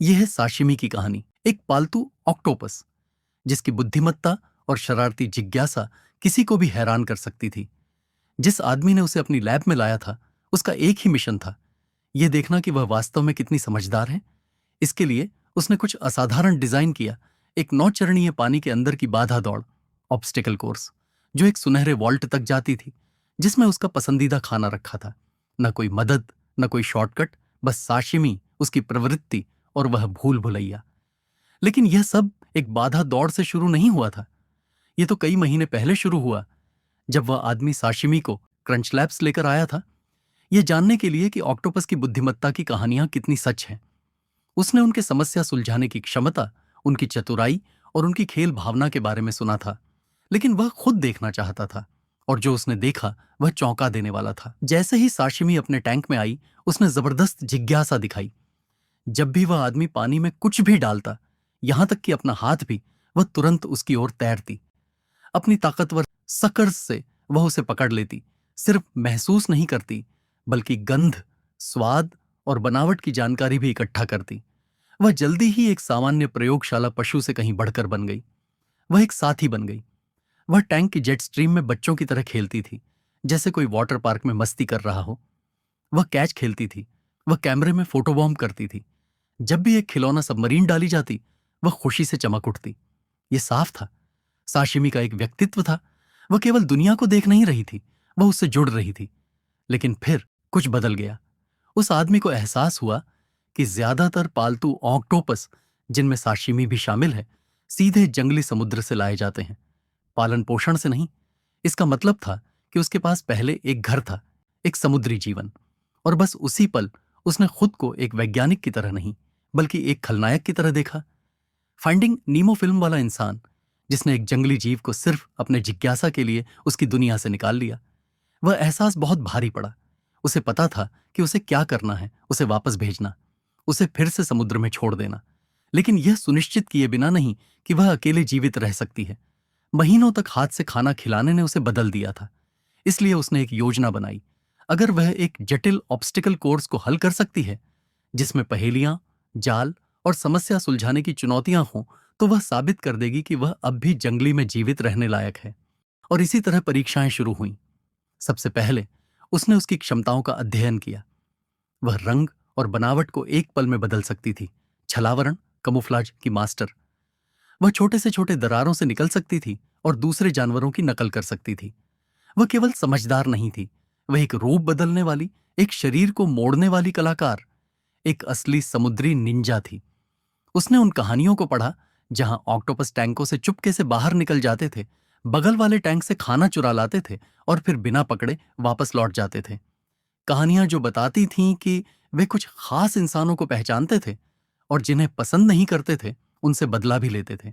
यह है साशिमी की कहानी। एक पालतू ऑक्टोपस जिसकी बुद्धिमत्ता और शरारती जिज्ञासा किसी को भी हैरान कर सकती थी। जिस आदमी ने उसे अपनी लैब में लाया था, उसका एक ही मिशन था, यह देखना कि वह वास्तव में कितनी समझदार है। इसके लिए उसने कुछ असाधारण डिजाइन किया। एक 9 चरणीय पानी के अंदर की बाधा दौड़, ऑब्स्टिकल कोर्स, जो एक सुनहरे वॉल्ट तक जाती थी, जिसमें उसका पसंदीदा खाना रखा था। न कोई मदद, न कोई शॉर्टकट, बस साशिमी, उसकी प्रवृत्ति और वह भूल भुलैया। लेकिन यह सब एक बाधा दौड़ से शुरू नहीं हुआ था। यह तो कई महीने पहले शुरू हुआ, जब वह आदमी साशिमी को क्रंच लैब्स लेकर आया था, यह जानने के लिए कि ऑक्टोपस की बुद्धिमत्ता की कहानियां कितनी सच हैं। उसने उनके समस्या सुलझाने की क्षमता, उनकी चतुराई और उनकी खेल भावना के बारे में सुना था, लेकिन वह खुद देखना चाहता था। और जो उसने देखा वह चौंका देने वाला था। जैसे ही साशिमी अपने टैंक में आई, उसने जबरदस्त जिज्ञासा दिखाई। जब भी वह आदमी पानी में कुछ भी डालता, यहां तक कि अपना हाथ भी, वह तुरंत उसकी ओर तैरती। अपनी ताकतवर सकर्स से वह उसे पकड़ लेती। सिर्फ महसूस नहीं करती, बल्कि गंध, स्वाद और बनावट की जानकारी भी इकट्ठा करती। वह जल्दी ही एक सामान्य प्रयोगशाला पशु से कहीं बढ़कर बन गई। वह एक साथी बन गई। वह टैंक की जेट स्ट्रीम में बच्चों की तरह खेलती थी, जैसे कोई वाटर पार्क में मस्ती कर रहा हो। वह कैच खेलती थी, वह कैमरे में फोटोबॉम्ब करती थी। जब भी एक खिलौना सबमरीन डाली जाती, वह खुशी से चमक उठती। यह साफ था, साशिमी का एक व्यक्तित्व था। वह केवल दुनिया को देख नहीं रही थी, वह उससे जुड़ रही थी। लेकिन फिर कुछ बदल गया। उस आदमी को एहसास हुआ कि ज्यादातर पालतू ऑक्टोपस, जिनमें साशिमी भी शामिल है, सीधे जंगली समुद्र से लाए जाते हैं, पालन पोषण से नहीं। इसका मतलब था कि उसके पास पहले एक घर था, एक समुद्री जीवन, और बस उसी पल उसने खुद को एक वैज्ञानिक की तरह नहीं, बल्कि एक खलनायक की तरह देखा। फाइंडिंग नीमो फिल्म वाला इंसान, जिसने एक जंगली जीव को सिर्फ अपने जिज्ञासा के लिए उसकी दुनिया से निकाल लिया। वह एहसास बहुत भारी पड़ा। उसे पता था कि उसे क्या करना है, उसे वापस भेजना, उसे फिर से समुद्र में छोड़ देना, लेकिन यह सुनिश्चित किए बिना नहीं कि वह अकेले जीवित रह सकती है। महीनों तक हाथ से खाना खिलाने ने उसे बदल दिया था। इसलिए उसने एक योजना बनाई। अगर वह एक जटिल ऑब्स्टिकल कोर्स को हल कर सकती है, जिसमें पहेलियां, जाल और समस्या सुलझाने की चुनौतियां हों, तो वह साबित कर देगी कि वह अब भी जंगली में जीवित रहने लायक है। और इसी तरह परीक्षाएं शुरू हुईं। सबसे पहले उसने उसकी क्षमताओं का अध्ययन किया। वह रंग और बनावट को एक पल में बदल सकती थी, छलावरण, कमुफ्लाज की मास्टर। वह छोटे से छोटे दरारों से निकल सकती थी और दूसरे जानवरों की नकल कर सकती थी। वह केवल समझदार नहीं थी, वह एक रूप बदलने वाली, एक शरीर को मोड़ने वाली कलाकार, एक असली समुद्री निंजा थी। उसने उन कहानियों को पढ़ा जहां ऑक्टोपस टैंकों से चुपके से बाहर निकल जाते थे, बगल वाले टैंक से खाना चुरा लाते थे और फिर बिना पकड़े वापस लौट जाते थे। कहानियां जो बताती थीं कि वे कुछ खास इंसानों को पहचानते थे और जिन्हें पसंद नहीं करते थे, उनसे बदला भी लेते थे।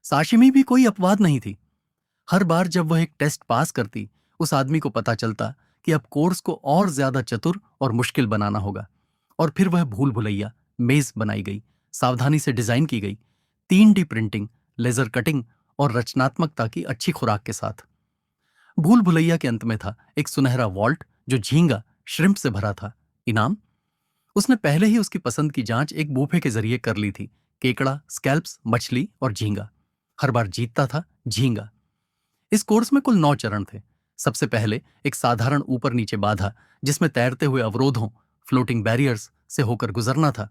साशिमी भी कोई अपवाद नहीं थी। हर बार जब वह एक टेस्ट पास करती, उस आदमी को पता चलता कि अब कोर्स को और ज्यादा चतुर और मुश्किल बनाना होगा। और फिर वह भूल भुलैया मेज बनाई गई, सावधानी से डिजाइन की गई, 3D प्रिंटिंग, लेजर कटिंग और रचनात्मकता की अच्छी खुराक के साथ। भूल भुलैया के अंत में था एक सुनहरा वॉल्ट जो झींगा, श्रिम्प से भरा था। इनाम? उसने पहले ही उसकी पसंद की जांच एक बूफे के जरिए कर ली थी। केकड़ा, स्कैल्प्स, मछली और झींगा। हर बार जीतता था झींगा। इस कोर्स में कुल 9 चरण थे। सबसे पहले एक साधारण ऊपर नीचे बाधा, जिसमें तैरते हुए अवरोधों, फ्लोटिंग बैरियर्स से होकर गुजरना था।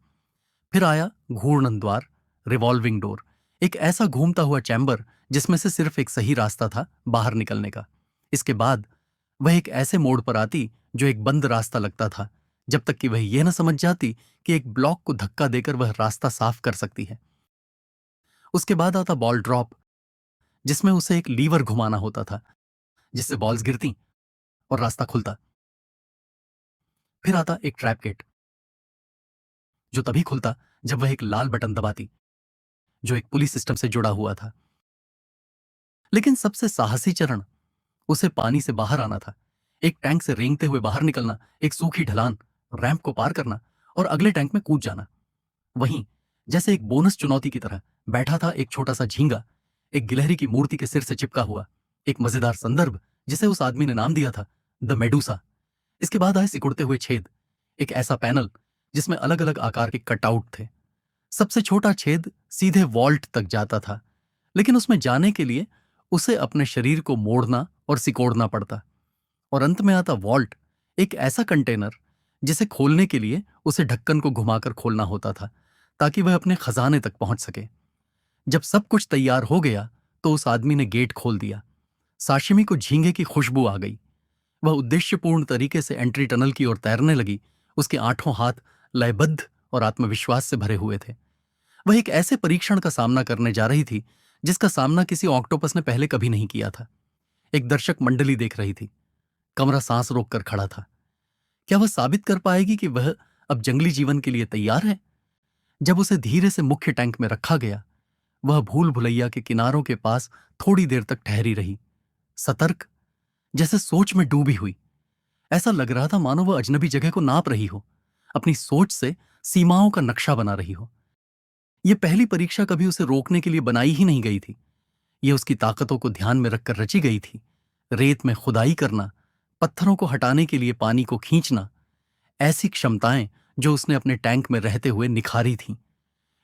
फिर आया घूर्णन द्वार, रिवॉल्विंग डोर, एक ऐसा घूमता हुआ चैम्बर जिसमें से सिर्फ एक सही रास्ता था बाहर निकलने का। इसके बाद वह एक ऐसे मोड़ पर आती जो एक बंद रास्ता लगता था, जब तक कि वह यह न समझ जाती कि एक ब्लॉक को धक्का देकर वह रास्ता साफ कर सकती है। उसके बाद आता बॉल ड्रॉप, जिसमें उसे एक लीवर घुमाना होता था, जिससे बॉल्स गिरती और रास्ता खुलता। फिर आता एक ट्रैप गेट, जो तभी खुलता जब वह एक लाल बटन दबाती, जो एक पुलिस सिस्टम से जुड़ा हुआ था। लेकिन सबसे साहसी चरण, उसे पानी से बाहर आना था। एक टैंक से रेंगते हुए बाहर निकलना, एक सूखी ढलान, रैंप को पार करना और अगले टैंक में कूद जाना। वहीं जैसे एक बोनस चुनौती की तरह बैठा था एक छोटा सा झींगा, एक गिलहरी की मूर्ति के सिर से चिपका हुआ, एक मजेदार संदर्भ जिसे उस आदमी ने नाम दिया था द मेडूसा। इसके बाद आए सिकुड़ते हुए छेद, एक ऐसा पैनल जिसमें अलग अलग आकार के कटआउट थे। सबसे छोटा छेद सीधे वॉल्ट तक जाता था, लेकिन उसमें जाने के लिए उसे अपने शरीर को मोड़ना और सिकोड़ना पड़ता। और अंत में आता वॉल्ट, एक ऐसा कंटेनर जिसे खोलने के लिए उसे ढक्कन को घुमाकर खोलना होता था ताकि वह अपने खजाने तक पहुंच सके। जब सब कुछ तैयार हो गया तो उस आदमी ने गेट खोल दिया। साशिमी को झींगे की खुशबू आ गई। वह उद्देश्यपूर्ण तरीके से एंट्री टनल की ओर तैरने लगी। उसके आठों हाथ लयबद्ध और आत्मविश्वास से भरे हुए थे। वह एक ऐसे परीक्षण का सामना करने जा रही थी जिसका सामना किसी ऑक्टोपस ने पहले कभी नहीं किया था। एक दर्शक मंडली देख रही थी। कमरा सांस रोककर खड़ा था। क्या वह साबित कर पाएगी कि वह अब जंगली जीवन के लिए तैयार है? जब उसे धीरे से मुख्य टैंक में रखा गया, वह भूल भुलैया के किनारों के पास थोड़ी देर तक ठहरी रही, सतर्क, जैसे सोच में डूबी हुई। ऐसा लग रहा था मानो वह अजनबी जगह को नाप रही हो, अपनी सोच से सीमाओं का नक्शा बना रही हो। यह पहली परीक्षा कभी उसे रोकने के लिए बनाई ही नहीं गई थी। यह उसकी ताकतों को ध्यान में रखकर रची गई थी। रेत में खुदाई करना, पत्थरों को हटाने के लिए पानी को खींचना, ऐसी क्षमताएं जो उसने अपने टैंक में रहते हुए निखारी थीं।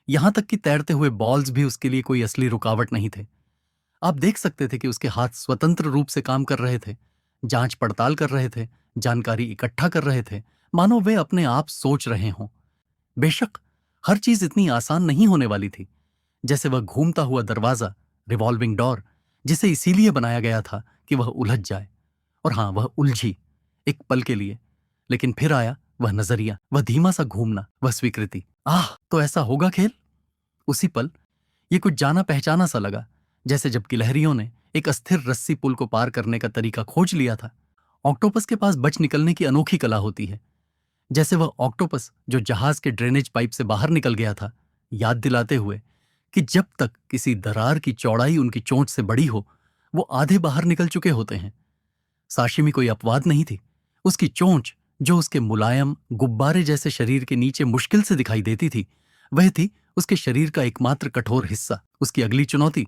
यहां तक कि तैरते हुए बॉल्स भी उसके लिए कोई असली रुकावट नहीं थे। आप देख सकते थे कि उसके हाथ स्वतंत्र रूप से काम कर रहे थे, जांच पड़ताल कर रहे थे, जानकारी इकट्ठा कर रहे थे, मानो वे अपने आप सोच रहे हों। बेशक हर चीज इतनी आसान नहीं होने वाली थी। जैसे वह घूमता हुआ दरवाजा, रिवॉल्विंग डोर, जिसे इसीलिए बनाया गया था कि वह उलझ जाए। और हां, वह उलझी, एक पल के लिए। लेकिन फिर आया वह नजरिया, वह धीमा सा घूमना, वह स्वीकृति। आह, तो ऐसा होगा खेल। उसी पल ये कुछ जाना पहचाना सा लगा, जैसे जब गिलहरियों ने एक अस्थिर रस्सी पुल को पार करने का तरीका खोज लिया था। ऑक्टोपस के पास बच निकलने की अनोखी कला होती है। जैसे वह ऑक्टोपस जो जहाज के ड्रेनेज पाइप से बाहर निकल गया था, याद दिलाते हुए कि जब तक किसी दरार की चौड़ाई उनकी चोंच से बड़ी हो, वो आधे बाहर निकल चुके होते हैं। साशिमी कोई अपवाद नहीं थी। उसकी चोंच, जो उसके मुलायम गुब्बारे जैसे शरीर के नीचे मुश्किल से दिखाई देती थी, वह थी उसके शरीर का एकमात्र कठोर हिस्सा। उसकी अगली चुनौती,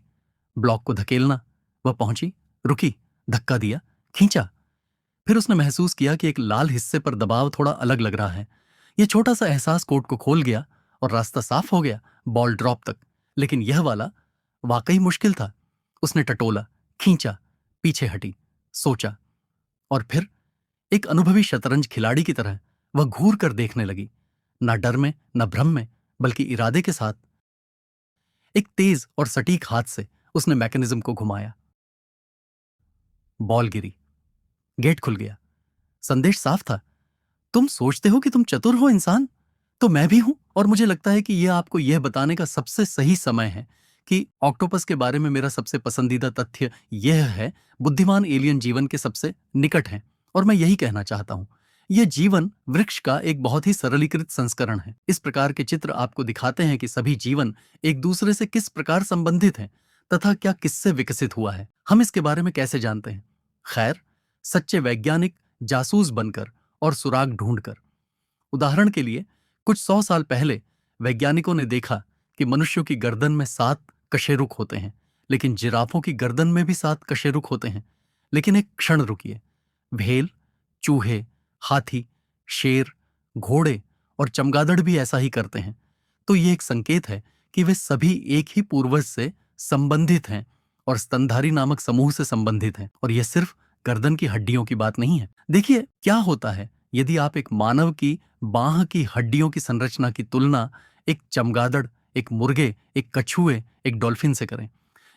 ब्लॉक को धकेलना। वह पहुंची, रुकी, धक्का दिया, खींचा। फिर उसने महसूस किया कि एक लाल हिस्से पर दबाव थोड़ा अलग लग रहा है। यह छोटा सा एहसास कोर्ट को खोल गया और रास्ता साफ हो गया बॉल ड्रॉप तक। लेकिन यह वाला वाकई मुश्किल था। उसने टटोला, खींचा, पीछे हटी, सोचा, और फिर एक अनुभवी शतरंज खिलाड़ी की तरह वह घूर कर देखने लगी। न डर में, न भ्रम में, बल्कि इरादे के साथ। एक तेज और सटीक हाथ से उसने मैकेनिज्म को घुमाया। बॉल गिरी, गेट खुल गया। संदेश साफ था, तुम सोचते हो कि तुम चतुर हो इंसान, तो मैं भी हूं। और मुझे लगता है कि यह आपको यह बताने का सबसे सही समय है कि ऑक्टोपस के बारे में मेरा सबसे पसंदीदा तथ्य यह है, बुद्धिमान एलियन जीवन के सबसे निकट हैं। और मैं यही कहना चाहता हूं, यह जीवन वृक्ष का एक बहुत ही सरलीकृत संस्करण है। इस प्रकार के चित्र आपको दिखाते हैं कि सभी जीवन एक दूसरे से किस प्रकार संबंधित हैं तथा क्या किससे विकसित हुआ है। हम इसके बारे में कैसे जानते हैं? खैर, सच्चे वैज्ञानिक जासूस बनकर और सुराग ढूंढकर। उदाहरण के लिए, कुछ 100 साल पहले वैज्ञानिकों ने देखा कि मनुष्यों की गर्दन में 7 कशेरुक होते हैं, लेकिन जिराफों की गर्दन में भी 7 कशेरुक होते हैं। लेकिन एक क्षण रुकिए, भेल, चूहे, हाथी, शेर, घोड़े और चमगादड़ भी ऐसा ही करते हैं। तो ये एक संकेत है कि वे सभी एक ही पूर्वज से संबंधित हैं और स्तनधारी नामक समूह से संबंधित हैं। और यह सिर्फ गर्दन की हड्डियों की बात नहीं है। देखिए क्या होता है यदि आप एक मानव की बांह की हड्डियों की संरचना की तुलना एक चमगादड़, एक मुर्गे, एक कछुए, एक डॉल्फिन से करें।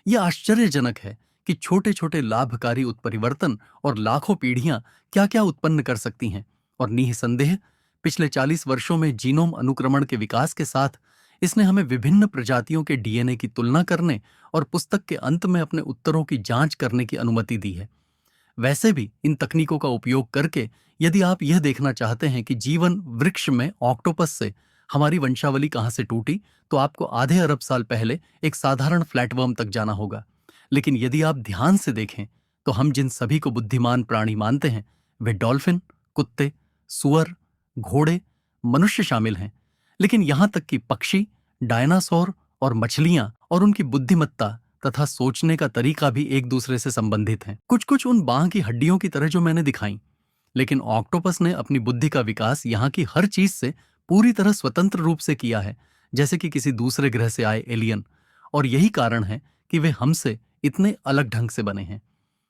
यह आश्चर्यजनक है कि छोटे छोटे लाभकारी उत्परिवर्तन और लाखों पीढ़ियां क्या क्या उत्पन्न कर सकती हैं। और निःसंदेह पिछले 40 वर्षों में जीनोम अनुक्रमण के विकास के साथ इसने हमें विभिन्न प्रजातियों के डीएनए की तुलना करने और पुस्तक के अंत में अपने उत्तरों की जांच करने की अनुमति दी है। वैसे भी इन तकनीकों का उपयोग करके यदि आप यह देखना चाहते हैं कि जीवन वृक्ष में ऑक्टोपस से हमारी वंशावली कहां से टूटी, तो आपको आधे अरब साल पहले एक साधारण फ्लैटवर्म तक जाना होगा। लेकिन यदि आप ध्यान से देखें तो हम जिन सभी को बुद्धिमान प्राणी मानते हैं, वे डॉल्फिन, कुत्ते, सुअर, घोड़े, मनुष्य शामिल हैं। लेकिन यहां तक कि पक्षी, डायनासोर और मछलियां और उनकी बुद्धिमत्ता तथा सोचने का तरीका भी एक दूसरे से संबंधित हैं। कुछ कुछ उन बांह की हड्डियों की तरह जो मैंने दिखाई। लेकिन ऑक्टोपस ने अपनी बुद्धि का विकास यहाँ की हर चीज से पूरी तरह स्वतंत्र रूप से किया है, जैसे कि किसी दूसरे ग्रह से आए एलियन, और यही कारण है कि वे हमसे इतने अलग ढंग से बने हैं।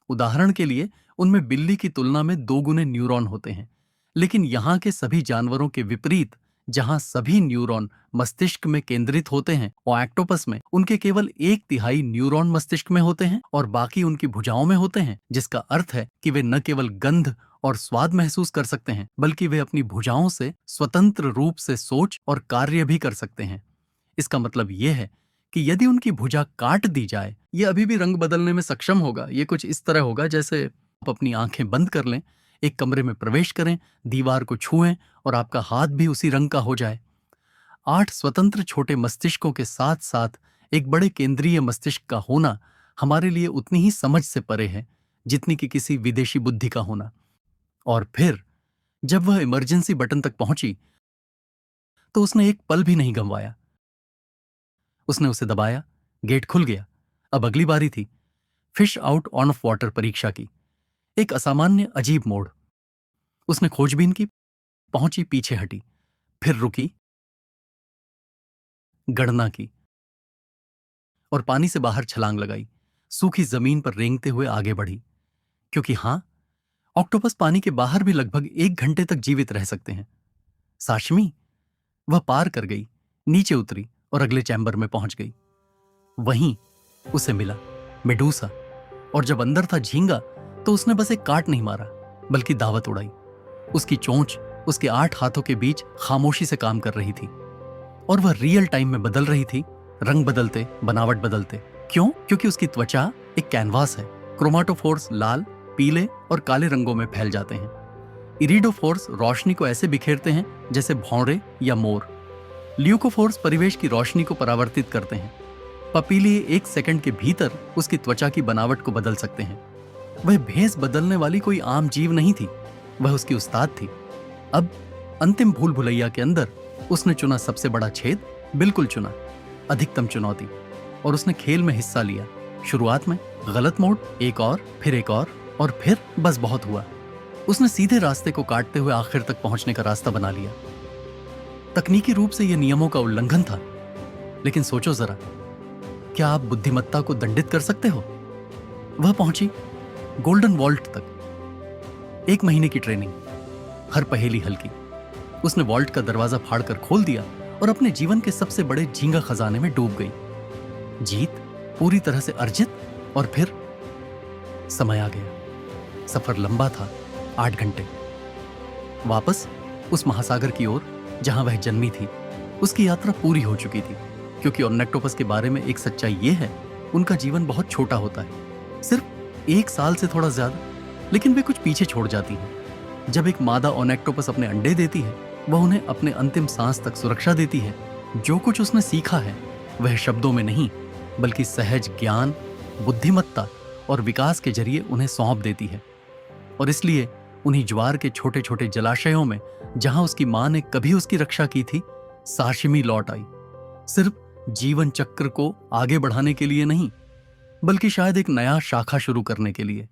उदाहरण के लिए, उनमें बिल्ली की तुलना में 2 गुने न्यूरॉन होते हैं, लेकिन यहाँ के सभी जानवरों के विपरीत, जहाँ सभी न्यूरॉन मस्तिष्क में केंद्रित होते हैं, और ऑक्टोपस में उनके केवल 1/3 न्यूरॉन मस्तिष्क में होते हैं और बाकी उनकी भुजाओं में होते हैं, जिसका अर्थ है कि वे न केवल गंध और स्वाद महसूस कर सकते हैं, बल्कि वे अपनी भुजाओं से स्वतंत्र रूप से सोच और कार्य भी कर सकते हैं। इसका मतलब यह है कि यदि उनकी भुजा काट दी जाए, ये अभी भी रंग बदलने में सक्षम होगा। ये कुछ इस तरह होगा जैसे आप अपनी आंखें बंद कर लें, एक कमरे में प्रवेश करें, दीवार को छुएं और आपका हाथ भी उसी रंग का हो जाए। 8 स्वतंत्र छोटे मस्तिष्कों के साथ साथ एक बड़े केंद्रीय मस्तिष्क का होना हमारे लिए उतनी ही समझ से परे है जितनी कि किसी विदेशी बुद्धि का होना। और फिर जब वह इमरजेंसी बटन तक पहुंची तो उसने एक पल भी नहीं गंवाया। उसने उसे दबाया, गेट खुल गया। अब अगली बारी थी fish out on off water परीक्षा की। एक असामान्य अजीब मोड़। उसने खोजबीन की, पहुंची, पीछे हटी, फिर रुकी, गणना की और पानी से बाहर छलांग लगाई, सूखी जमीन पर रेंगते हुए आगे बढ़ी। क्योंकि हां, ऑक्टोपस पानी के बाहर भी लगभग 1 घंटे तक जीवित रह सकते हैं। साशमी, वह पार कर गई, नीचे उतरी और अगले चैम्बर में पहुंच गई। वहीं उसे मिला मेडूसा, और जब अंदर था झींगा तो उसने बस एक काट नहीं मारा बल्कि दावत उड़ाई। उसकी चोंच उसके 8 हाथों के बीच खामोशी से काम कर रही थी और वह रियल टाइम में बदल रही थी, रंग बदलते, बनावट बदलते। क्यों? क्योंकि उसकी त्वचा एक कैनवास है। क्रोमाटोफोर्स लाल, पीले और काले रंगों में फैल जाते हैं। इरिडोफोर्स रोशनी को ऐसे बिखेरते हैं जैसे भौंरे या मोर। ल्यूकोफोर्स परिवेश की रोशनी को परावर्तित करते हैं। पपीलिए 1 सेकंड के भीतर उसकी त्वचा की बनावट को बदल सकते हैं। वह भेस बदलने वाली कोई आम जीव नहीं थी, वह उसकी उस्ताद थी। अब अंतिम भूल भुलैया के अंदर उसने चुना सबसे बड़ा छेद, बिल्कुल चुना, अधिकतम चुनौती, और उसने खेल में हिस्सा लिया। शुरुआत में गलत मोड़, एक और फिर बस बहुत हुआ। उसने सीधे रास्ते को काटते हुए आखिर तक पहुंचने का रास्ता बना लिया। तकनीकी रूप से यह नियमों का उल्लंघन था, लेकिन सोचो जरा, क्या आप बुद्धिमत्ता को दंडित कर सकते हो? वह पहुंची गोल्डन वॉल्ट तक। 1 महीने की ट्रेनिंग, हर पहेली हल्की। उसने वॉल्ट का दरवाजा फाड़कर खोल दिया और अपने जीवन के सबसे बड़े झींगा खजाने में डूब गई। जीत पूरी तरह से अर्जित, और फिर समय आ गया। सफर लंबा था, 8 घंटे। वापस उस महासागर की ओर जहां वह जन्मी थी। उसकी यात्रा पूरी हो चुकी थी, क्योंकि ऑर्नेक्टोपस के बारे में एक सच्चाई यह है, उनका जीवन बहुत छोटा होता है, सिर्फ 1 साल से थोड़ा ज्यादा, लेकिन वे कुछ पीछे छोड़ जाती हैं। जब एक मादा ऑर्नेक्टोपस अपने अंडे देती है, वह उन्हें अपने अंतिम सांस तक सुरक्षा देती है। जो कुछ उसने सीखा है वह शब्दों में नहीं, बल्कि सहज ज्ञान, बुद्धिमत्ता और विकास के जरिए उन्हें सौंप देती है। और इसलिए उन्हीं ज्वार के छोटे छोटे जलाशयों में जहां उसकी मां ने कभी उसकी रक्षा की थी, साशिमी लौट आई। सिर्फ जीवन चक्र को आगे बढ़ाने के लिए नहीं, बल्कि शायद एक नया शाखा शुरू करने के लिए।